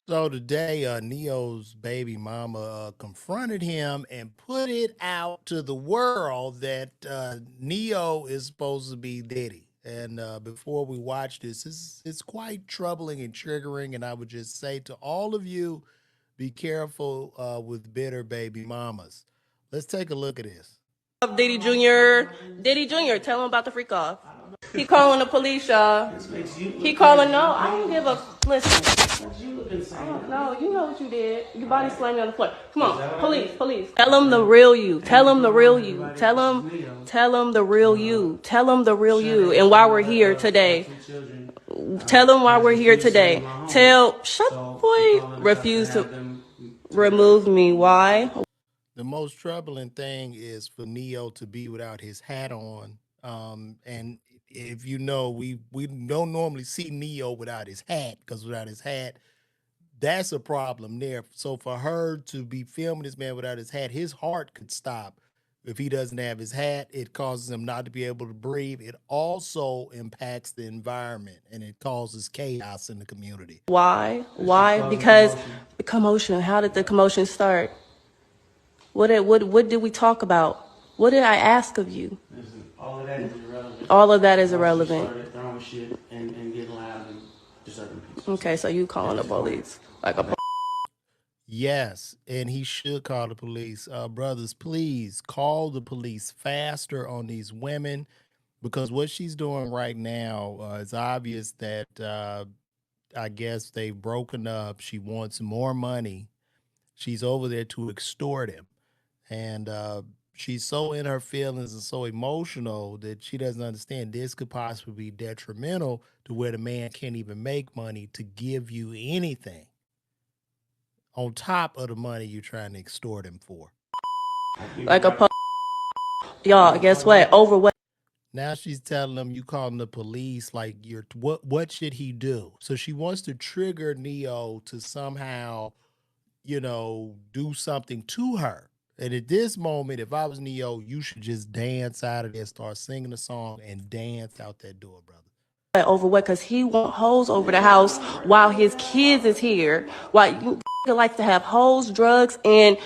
So today, Neo's baby mama confronted him and put it out to the world that Neo is supposed to be Diddy. And before we watch this, it's quite troubling and triggering. And I would just say to all of you, be careful with bitter baby mamas. Let's take a look at this. Diddy Jr. Diddy Jr. Tell him about the freak off. He calling the police, y'all. He calling. No, I don't give a. Listen. No, you know what you did. Your body slamming on the floor. Come on, police, police. Tell him the real you. Tell him the real you. Tell him the real you. Tell him the real you. And why we're here today. Tell him why we're here today. Shut boy. Refuse to remove me. Why? The most troubling thing is for Neo to be without his hat on. And if you know, we don't normally see Neo without his hat because without his hat, that's a problem there. So for her to be filming this man without his hat, his heart could stop. If he doesn't have his hat, it causes him not to be able to breathe. It also impacts the environment and it causes chaos in the community. Why? Why? Because the commotion. How did the commotion start? What did we talk about? What did I ask of you? All of that is irrelevant. All of that is irrelevant. Started throwing shit and getting loud and disturbing people. Okay, so you calling the police like a Yes, and he should call the police. Brothers, please call the police faster on these women because what she's doing right now is obvious that I guess they've broken up. She wants more money. She's over there to extort him. And she's so in her feelings and so emotional that she doesn't understand this could possibly be detrimental to where the man can't even make money to give you anything on top of the money you're trying to extort him for. like a y'all. Guess what? Over what? Now she's telling him you calling the police like you're what should he do? So she wants to trigger Neo to somehow, do something to her. And at this moment, if I was Neo, you should just dance out of there, start singing a song and dance out that door, brother. Over what? Because he want hoes over the house while his kids is here. While you like to have hoes, drugs, and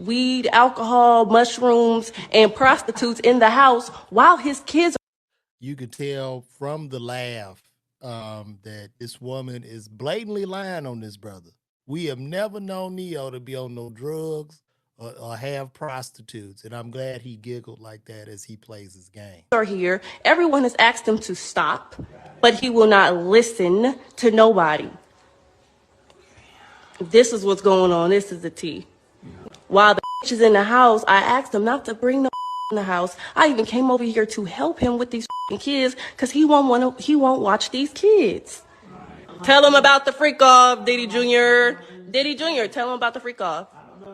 weed, alcohol, mushrooms, and prostitutes in the house while his kids. You could tell from the laugh that this woman is blatantly lying on this brother. We have never known Neo to be on no drugs or have prostitutes, and I'm glad he giggled like that as he plays his game. Are here. Everyone has asked him to stop, but he will not listen to nobody. This is what's going on. This is the tea. While the is in the house, I asked him not to bring the in the house. I even came over here to help him with these kids because he won't watch these kids. Tell him about the freak off, Diddy Jr. Diddy Jr. Tell him about the freak off.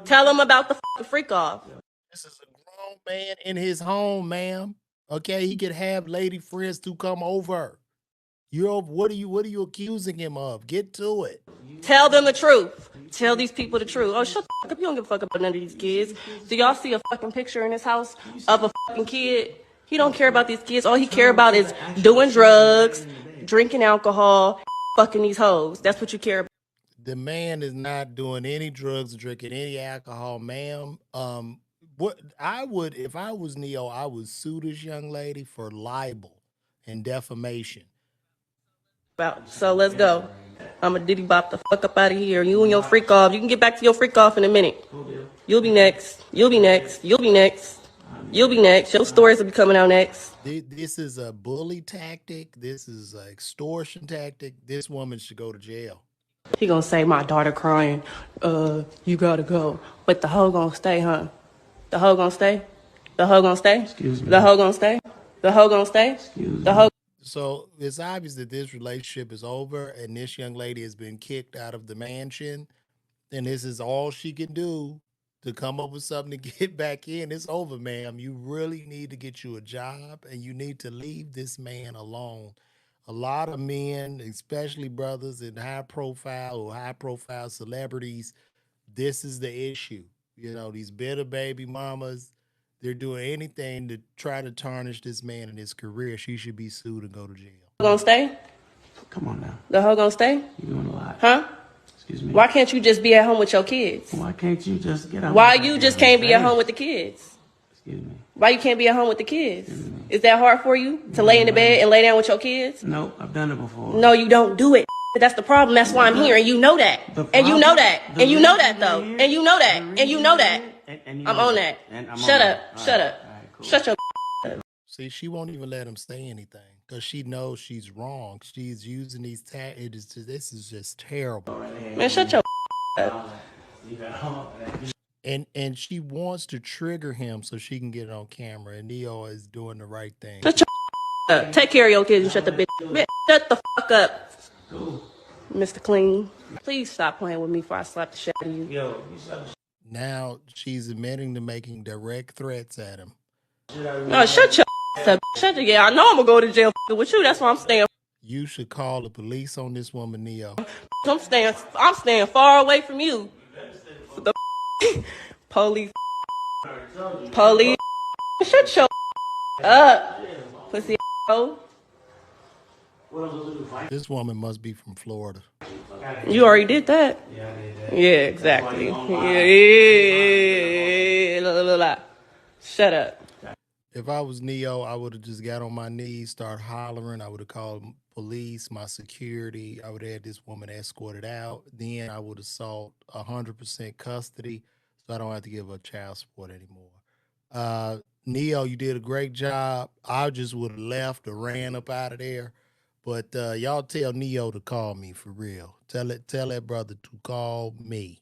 Tell him about the freak off. This is a grown man in his home, ma'am. Okay, he could have lady friends to come over. What are you accusing him of? Get to it. Tell them the truth. Tell these people the truth. Oh, shut the fuck up. You don't give a fuck about none of these kids. Do y'all see a fucking picture in this house of a fucking kid? He don't care about these kids. All he care about is doing drugs, drinking alcohol, fucking these hoes. That's what you care about. The man is not doing any drugs, drinking any alcohol, ma'am. What I would, if I was Neo, I would sue this young lady for libel and defamation. So let's go. I'm a Diddy Bop the fuck up out of here. You and your freak off. You can get back to your freak off in a minute. You'll be next. You'll be next. You'll be next. You'll be next. Your stories will be coming out next. This is a bully tactic. This is an extortion tactic. This woman should go to jail. He gonna say my daughter crying. You gotta go. But the hoe gonna stay, huh? The hoe gonna stay? The hoe gonna stay? Excuse me. The hoe gonna stay? The hoe gonna stay? The hoe. So it's obvious that this relationship is over and this young lady has been kicked out of the mansion. And this is all she can do to come up with something to get back in. It's over, ma'am. You really need to get you a job and you need to leave this man alone. A lot of men, especially brothers in high profile celebrities, this is the issue. These bitter baby mamas, they're doing anything to try to tarnish this man and his career. She should be sued and go to jail. Gonna stay? Come on now. The hoe gonna stay? You're doing a lot. Huh? Excuse me. Why can't you just be at home with your kids? Why can't you just get out? Why you just can't be at home with the kids? Excuse me. Why you can't be at home with the kids? Is that hard for you to lay in the bed and lay down with your kids? No, I've done it before. No, you don't do it. That's the problem. That's why I'm here, and you know that. And you know that. And you know that, though. And you know that. And you know that. I'm on that. Shut up. Shut up. Shut your. See, she won't even let him say anything because she knows she's wrong. She's using these this is just terrible. Man, shut your up. And she wants to trigger him so she can get it on camera. And Neyo is doing the right thing. Shut your up. Take care of your kids and shut the bitch. Shut the fuck up. Mr. Clean. Please stop playing with me before I slap the shit out of you. Now she's admitting to making direct threats at him. No, shut your up. Shut your, yeah, I know I'm gonna go to jail with you. That's why I'm staying. You should call the police on this woman, Neyo. I'm staying far away from you. The police. Shut your up. Pussy hoe. This woman must be from Florida. You already did that. Yeah, I did that. Yeah, exactly. Yeah. Shut up. If I was Neyo, I would have just got on my knees, start hollering. I would have called police, my security. I would have had this woman escorted out. Then I would have sought 100% custody, so I don't have to give her child support anymore. Neyo, you did a great job. I just would have left or ran up out of there. But y'all tell Neyo to call me for real. Tell that brother to call me.